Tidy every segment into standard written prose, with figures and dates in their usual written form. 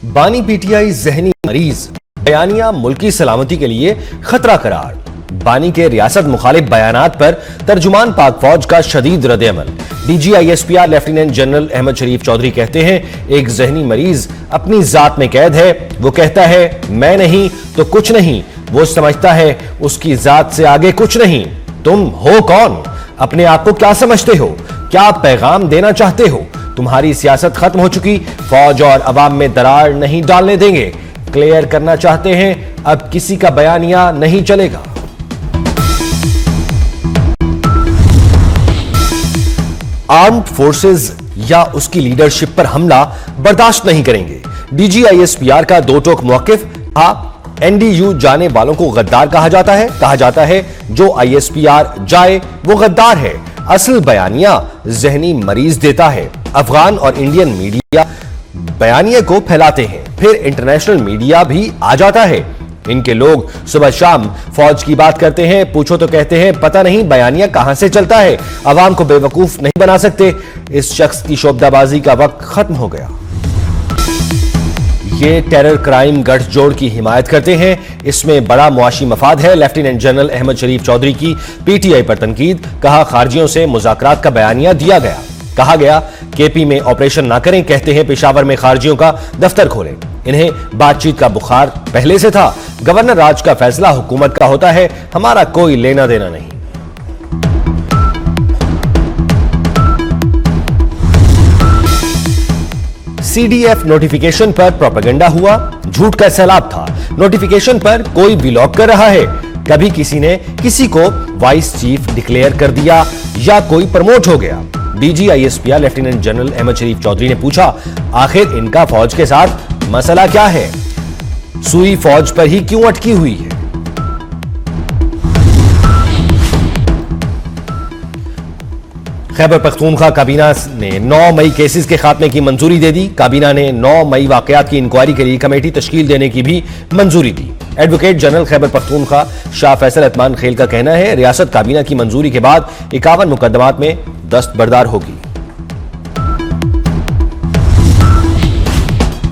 बानी पीटीआई जहनी मरीज, बयानिया मुल्की सलामती के लिए खतरा करार। बानी के रियासत मुखालिफ बयानात पर तर्जुमान पाक फौज का शदीद रद्द-ए-अमल। DGISPR लेफ्टिनेंट जनरल अहमद शरीफ चौधरी कहते हैं, एक जहनी मरीज अपनी जात में कैद है। वो कहता है मैं नहीं तो कुछ नहीं। वो समझता है उसकी जात से आगे कुछ नहीं। तुम हो कौन? अपने आप को क्या समझते हो? क्या पैगाम देना चाहते हो? तुम्हारी सियासत खत्म हो चुकी। फौज और अवाम में दरार नहीं डालने देंगे। क्लियर करना चाहते हैं, अब किसी का बयानिया नहीं चलेगा। आर्म्ड फोर्सेस या उसकी लीडरशिप पर हमला बर्दाश्त नहीं करेंगे। DGISPR का दो टोक मौकिफ। NDU जाने वालों को गद्दार कहा जाता है जो ISPR जाए वो गद्दार है। असल बयानिया जहनी मरीज देता है। अफगान और इंडियन मीडिया बयानिया को फैलाते हैं, फिर इंटरनेशनल मीडिया भी आ जाता है। इनके लोग सुबह शाम फौज की बात करते हैं, पूछो तो कहते हैं पता नहीं बयानिया कहां से चलता है। अवाम को बेवकूफ नहीं बना सकते। इस शख्स की शोबदाबाजी का वक्त खत्म हो गया। ये टेरर क्राइम गठजोड़ की हिमायत करते हैं। इसमें बड़ा मुआशी मफाद है। लेफ्टिनेंट जनरल अहमद शरीफ चौधरी की PTI पर तनकीद। कहा खारजियों से मुज़ाकरात का बयानिया दिया गया। कहा गया KP में ऑपरेशन ना करें। कहते हैं पेशावर में खारजियों का दफ्तर खोलें। इन्हें बातचीत का बुखार पहले से था। गवर्नर राज का फैसला हुकूमत का होता है, हमारा कोई लेना देना नहीं। CDF नोटिफिकेशन पर प्रोपेगेंडा हुआ, झूठ का सैलाब था। नोटिफिकेशन पर कोई व्लॉग कर रहा है। कभी किसी ने किसी को वाइस चीफ डिक्लेयर कर दिया या कोई प्रमोट हो गया। DGISPR लेफ्टिनेंट जनरल अहमद शरीफ चौधरी ने पूछा, आखिर इनका फौज के साथ मसला क्या है? सुई फौज पर ही क्यों अटकी हुई है? खैबर पख्तूनख्वा काबीना ने 9 मई केसेस के खात्मे की मंजूरी दे दी। काबीना ने 9 मई वाकयात की इंक्वायरी के लिए कमेटी तश्कील देने की भी मंजूरी दी। एडवोकेट जनरल खैबर पख्तूनख्वा शाह फैसल अतमान खेल का कहना है, रियासत काबीना की मंजूरी के बाद 51 मुकदमात में दस्तबरदार होगी।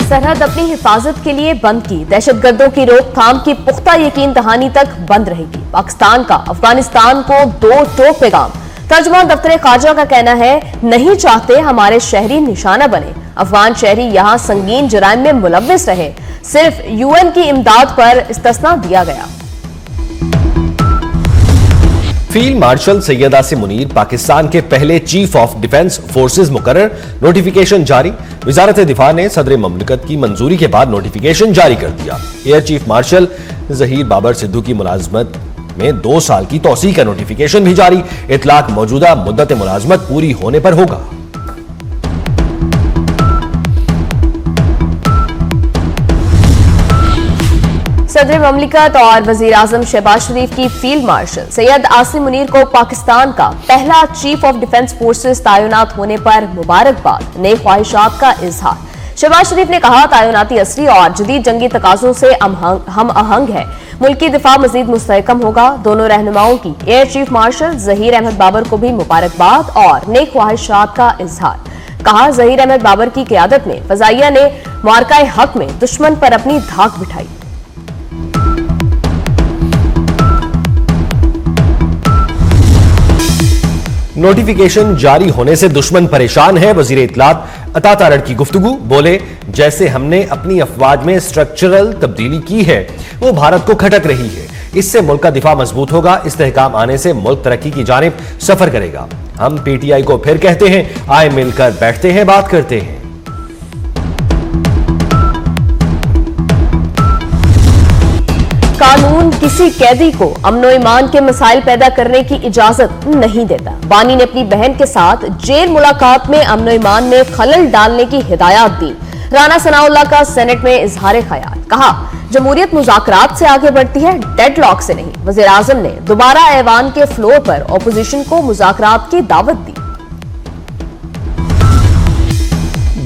सरहद अपनी हिफाजत के लिए बंद की। दहशतगर्दों की रोकथाम की पुख्ता यकीन दहानी तक बंद रहेगी। पाकिस्तान का अफगानिस्तान को दो टोक पैगाम। तर्जुमान दफ्तर खारजा का कहना है, नहीं चाहते हमारे शहरी निशाना बने। अफगान शहरी यहां संगीन जराइम में मुलव्विस रहे। सिर्फ UN की इमदाद पर इस्तिस्ना दिया गया। फील्ड मार्शल सैयद आसिम मुनीर पाकिस्तान के पहले चीफ ऑफ डिफेंस फोर्सेज मुकर्रर। नोटिफिकेशन जारी। वजारत दिफा ने सदर ममलिकत की मंजूरी के बाद नोटिफिकेशन जारी कर दिया। Air chief marshal Zaheer Babar Sidhu की मुलाजमत में 2 साल की तौसीह का नोटिफिकेशन भी जारी। इतलाक मौजूदा मुद्दत मुलाजमत पूरी होने पर होगा। सदर ममलिकत और वजीर आजम शहबाज शरीफ की फील्ड मार्शल सैयद आसिम मुनीर को पाकिस्तान का पहला चीफ ऑफ डिफेंस फोर्सेज तैनात होने पर मुबारकबाद। नई ख्वाहिशात का इजहार। शहबाज शरीफ ने कहा, तैनाती असली और जदीद जंगी तकाजों से हम आहंग है। मुल्की दिफा मजीद मुस्तहकम होगा। दोनों रहनुमाओं की air chief marshal Zaheer Ahmed Babar को भी मुबारकबाद और नई ख्वाहिशात का इजहार। कहा, जहीर अहमद बाबर की क़यादत में फजाइया ने मार्काए हक में दुश्मन पर अपनी धाक बिठाई। नोटिफिकेशन जारी होने से दुश्मन परेशान है। वजीर इत्तलात अता तारड़ की गुफ्तगू। बोले, जैसे हमने अपनी अफवाज में स्ट्रक्चरल तब्दीली की है वो भारत को खटक रही है। इससे मुल्क का दिफा मजबूत होगा। इस्तेहकाम आने से मुल्क तरक्की की जानिब सफर करेगा। हम PTI को फिर कहते हैं, आए मिलकर बैठते हैं, बात करते हैं। कानून किसी कैदी को अमनो ईमान के मसाइल पैदा करने की इजाजत नहीं देता। बानी ने अपनी बहन के साथ जेल मुलाकात में अमनो ईमान में खलल डालने की हिदायत दी। राना सनाउल्लाह का सेनेट में इजहार ख्याल। कहा, जमहूरियत मुज़ाकरात से आगे बढ़ती है, डेडलॉक से नहीं। वज़ीर आज़म ने दोबारा ऐवान के फ्लोर पर ऑपोजिशन को मुज़ाकरात की दावत दी।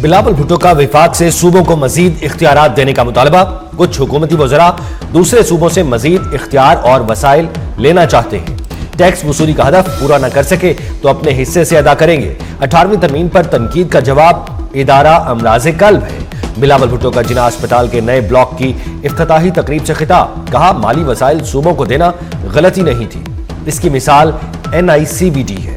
बिलावल भुट्टो का विफाक से सूबों को मजीद इख्तियारात देने का मुतालबा। कुछ हुकूमती वज़रा दूसरे सूबों से मजीद इख्तियार और वसाइल लेना चाहते हैं। टैक्स वसूली का हदफ पूरा न कर सके तो अपने हिस्से से अदा करेंगे। 18वीं तरमीम पर तनकीद का जवाब, इदारा अमराज़े कल्ब है। बिलावल भुट्टो का जिना अस्पताल के नए ब्लॉक की इफ्तिताही तकरीब से खिताब, कहा माली वसाइल सूबों को देना गलती नहीं थी, इसकी मिसाल NICBD है।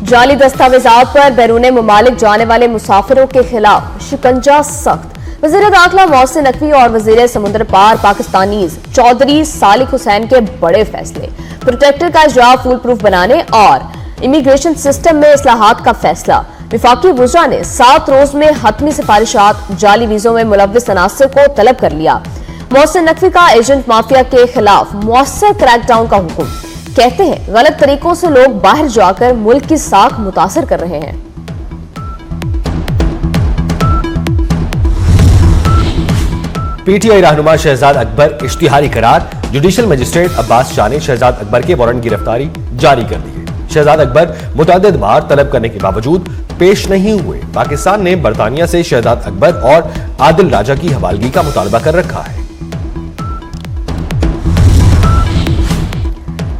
जाली दस्तावेजात पर बैरून मुमालिक जाने वाले मुसाफिरों के खिलाफ शिकंजा सख्त। वज़ीर दाखिला मोहसिन नकवी और वज़ीर समुद्र पार पाकिस्तानीज चौधरी सालिक हुसैन के बड़े फैसले, प्रोटेक्टर का इजरा फूल प्रूफ बनाने और इमिग्रेशन सिस्टम में इस्लाहात का फैसला। विफाकी वुज़रा ने 7 रोज में हतमी सिफारिशात जाली वीजों में मुलव्विस अनासर को तलब कर लिया। मोहसिन नकवी का एजेंट माफिया के खिलाफ मौसर क्रैकडाउन का हुक्म, कहते हैं गलत तरीकों से लोग बाहर जाकर मुल्क की साख मुतासर कर रहे हैं। PTI रहनुमा शहजाद अकबर इश्तिहारी करार, जुडिशल मजिस्ट्रेट अब्बास शाह ने शहजाद अकबर के वारंट गिरफ्तारी जारी कर दी है। शहजाद अकबर मुतअद्दिद बार तलब करने के बावजूद पेश नहीं हुए। पाकिस्तान ने बरतानिया से शहजाद अकबर और आदिल राजा की हवालगी का मुतालबा कर रखा है।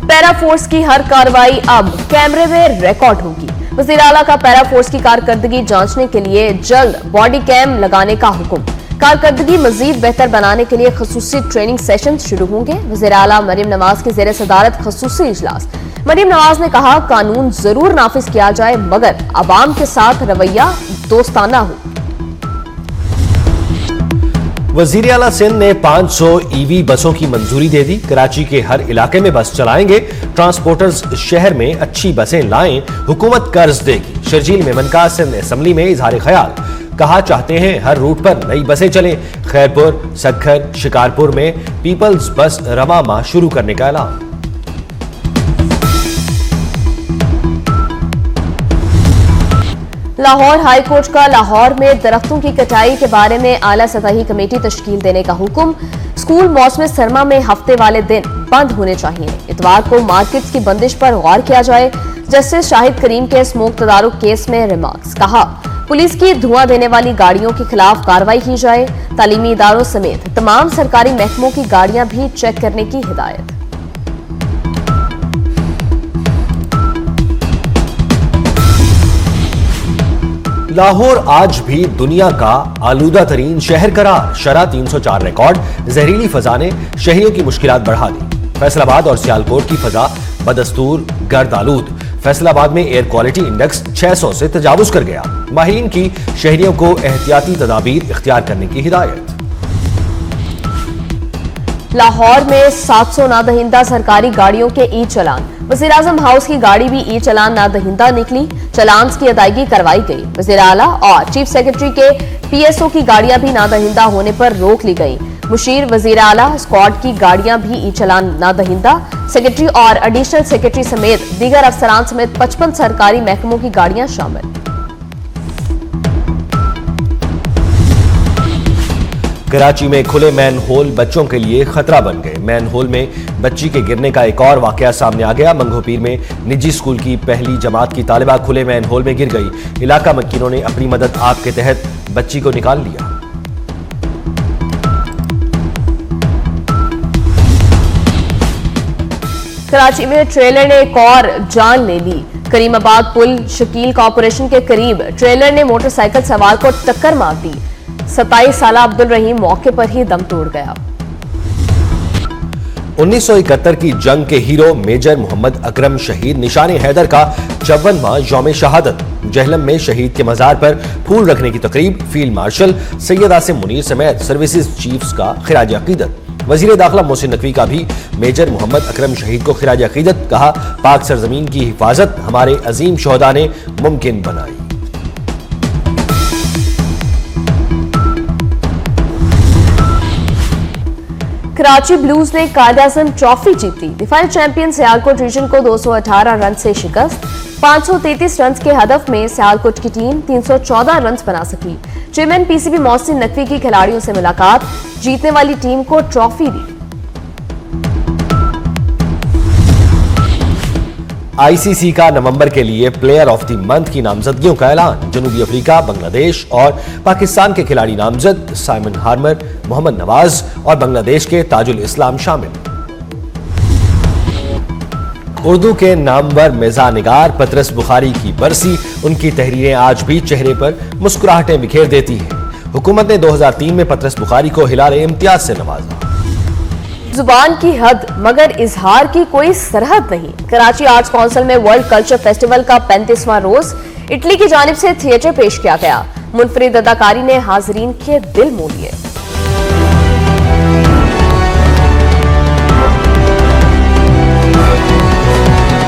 पैरा फोर्स की हर कार्रवाई अब कैमरे में रिकॉर्ड होगी। वज़ीर आला का पैरा फोर्स की कारकर्दगी जांचने के लिए जल्द बॉडी कैम लगाने का हुक्म। कारकर्दगी मजीद बेहतर बनाने के लिए खसूसी ट्रेनिंग सेशन शुरू होंगे। वज़ीर आला मरियम नवाज की ज़ेर सदारत खसूसी इजलास। मरियम नवाज ने कहा कानून जरूर नाफिज किया जाए मगर अवाम के साथ रवैया दोस्ताना हो। वजीर आला सिंध ने 500 EV बसों की मंजूरी दे दी। कराची के हर इलाके में बस चलाएंगे। ट्रांसपोर्टर्स शहर में अच्छी बसें लाएं, हुकूमत कर्ज देगी। शर्जील मेमन का सिंध असेंबली में इजहार ख्याल, कहा चाहते हैं हर रूट पर नई बसें चलें। खैरपुर, सक्खर, शिकारपुर में पीपल्स बस रवा माह शुरू करने का ऐलान। लाहौर हाई कोर्ट का लाहौर में दरख्तों की कटाई के बारे में आला सतही कमेटी तश्कील देने का हुक्म। स्कूल मौसम सरमा में हफ्ते वाले दिन बंद होने चाहिए। इतवार को मार्केट्स की बंदिश पर गौर किया जाए। जस्टिस शाहिद करीम के स्मोक तदारुक केस में रिमार्क्स, कहा पुलिस की धुआं देने वाली गाड़ियों के खिलाफ कार्रवाई की जाए। तालीमी इदारों समेत तमाम सरकारी महकमों की गाड़ियां भी चेक करने की हिदायत। लाहौर आज भी दुनिया का आलूदा तरीन शहर करार, शरह 304 रिकॉर्ड। जहरीली फजा ने शहरियों की मुश्किलात बढ़ा दी। फैसलाबाद और सियालकोट की फजा बदस्तूर गर्द आलूद। फैसलाबाद में एयर क्वालिटी इंडेक्स 600 से तजावुज कर गया। माहिरीन की शहरियों को एहतियाती तदाबीर इख्तियार करने की हिदायत। लाहौर में 700 नादहिंदा सरकारी गाड़ियों के ई चलान। वज़ीर आज़म हाउस की गाड़ी भी ई चलान नादहिंदा निकली। चलान की अदायगी करवाई गई। वज़ीर आला और चीफ सेक्रेटरी के PSO की गाड़ियां भी नादहिंदा होने पर रोक ली गई। मुशीर, वज़ीर आला, स्क्वाड की गाड़ियां भी ई चलान नादहिंदा। सेक्रेटरी और एडिशनल सेक्रेटरी समेत दीगर अफसरान समेत 55 सरकारी महकमों की गाड़ियां शामिल। कराची में खुले मैन होल बच्चों के लिए खतरा बन गए। मैन होल में बच्ची के गिरने का एक और वाकया सामने आ गया। मंगोपीर में निजी स्कूल की पहली जमात की तालिबा खुले मैन होल में गिर गई। इलाका मक्कीनों ने अपनी मदद आप के तहत बच्ची को निकाल लिया। कराची में ट्रेलर ने एक और जान ले ली। करीमाबाद पुल शकील कॉर्पोरेशन के करीब ट्रेलर ने मोटरसाइकिल सवार को टक्कर मार दी। 27 साल अब्दुल रहीम मौके पर ही दम तोड़ गया। 1971 की जंग के हीरो मेजर मोहम्मद अकरम शहीद निशाने हैदर का 54वां यौम शहादत। जहलम में शहीद के मजार पर फूल रखने की तकरीब। फील्ड मार्शल सैयद आसिम मुनीर समेत सर्विसेज चीफ्स का खिराज अकीदत। वजीर दाखिला मोहसिन नकवी का भी मेजर मोहम्मद अकरम शहीद को खिराज अकीदत। कहा पाक सरजमीन की हिफाजत हमारे अजीम शोहदा ने मुमकिन बनाई। कराची ब्लूज ने कायद-ए-आज़म ट्रॉफी जीती। डिफेंस चैंपियन सियालकोट रीजन को 218 रन से शिकस्त। 533 रन के हदफ में सियालकोट की टीम 314 रन बना सकी। चेयरमैन PCB मोहसिन नकवी की खिलाड़ियों से मुलाकात, जीतने वाली टीम को ट्रॉफी दी। ICC का नवंबर के लिए प्लेयर ऑफ द मंथ की नामजदगियों का ऐलान। जनूबी अफ्रीका, बांग्लादेश और पाकिस्तान के खिलाड़ी नामजद। साइमन हार्मर, मोहम्मद नवाज और बांग्लादेश के ताजुल इस्लाम शामिल। उर्दू के नामवर मिर्जा निगार पतरस बुखारी की बरसी, उनकी तहरीरें आज भी चेहरे पर मुस्कुराहटें बिखेर देती हैं। हुकूमत ने 2003 में पतरस बुखारी को हिलाले इम्तियाज से नवाजा। जुबान की हद मगर इजहार की कोई सरहद नहीं। कराची आर्ट्स काउंसिल में वर्ल्ड कल्चर फेस्टिवल का 35वां रोज इटली की जानिब से थिएटर पेश किया गया। मुनफरिद अदाकारी ने हाजरीन के दिल मोह लिए।